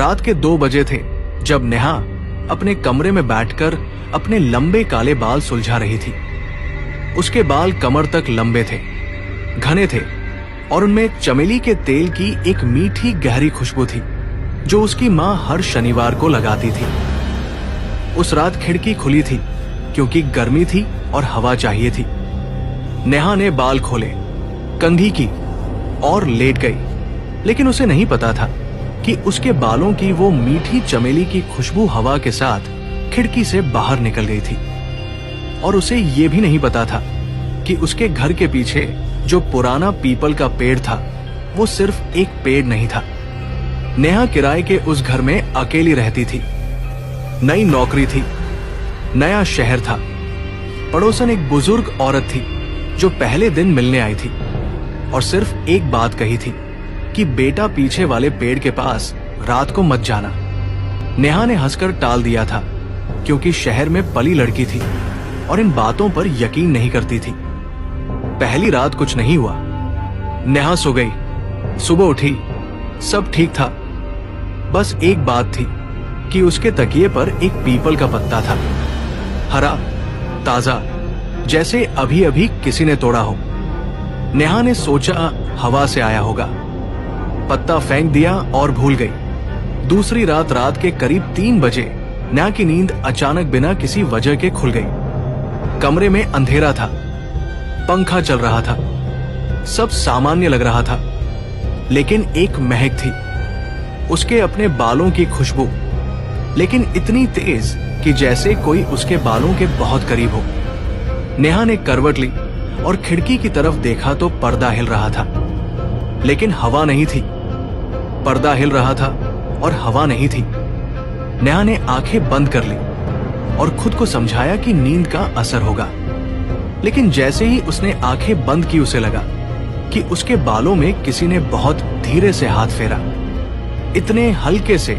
रात के 2 बजे थे जब नेहा अपने कमरे में बैठकर अपने लंबे काले बाल सुलझा रही थी। उसके बाल कमर तक लंबे थे, घने थे और उनमें चमेली के तेल की एक मीठी गहरी खुशबू थी जो उसकी मां हर शनिवार को लगाती थी। उस रात खिड़की खुली थी क्योंकि गर्मी थी और हवा चाहिए थी। नेहा ने बाल खोले, कंघी की और लेट गई, लेकिन उसे नहीं पता था कि उसके बालों की वो मीठी चमेली की खुशबू हवा के साथ खिड़की से बाहर निकल गई थी। और उसे ये भी नहीं पता था कि उसके घर के पीछे जो पुराना पीपल का पेड़ था वो सिर्फ एक पेड़ नहीं था। नेहा किराए के उस घर में अकेली रहती थी। नई नौकरी थी, नया शहर था। पड़ोसन एक बुजुर्ग औरत थी जो पहले दिन मिलने आई थी और सिर्फ एक बात कही थी कि बेटा पीछे वाले पेड़ के पास रात को मत जाना। नेहा ने हंसकर टाल दिया था क्योंकि शहर में पली लड़की थी और इन बातों पर यकीन नहीं करती थी। पहली रात कुछ नहीं हुआ। नेहा सो गई, सुबह उठी, सब ठीक था। बस एक बात थी कि उसके तकिए पर एक पीपल का पत्ता था, हरा, ताजा, जैसे अभी अभी किसी ने तोड़ा हो। नेहा ने सोचा हवा से आया होगा, पत्ता फेंक दिया और भूल गई। दूसरी रात के करीब 3 बजे नेहा की नींद अचानक बिना किसी वजह के खुल गई। कमरे में अंधेरा था, पंखा चल रहा था, सब सामान्य लग रहा था, लेकिन एक महक थी, उसके अपने बालों की खुशबू, लेकिन इतनी तेज कि जैसे कोई उसके बालों के बहुत करीब हो। नेहा ने करवट ली और खिड़की की तरफ देखा तो पर्दा हिल रहा था, लेकिन हवा नहीं थी। पर्दा हिल रहा था और हवा नहीं थी। नेहा ने आंखें बंद कर ली और खुद को समझाया कि नींद का असर होगा, लेकिन जैसे ही उसने आंखें बंद की उसे लगा कि उसके बालों में किसी ने बहुत धीरे से हाथ फेरा, इतने हल्के से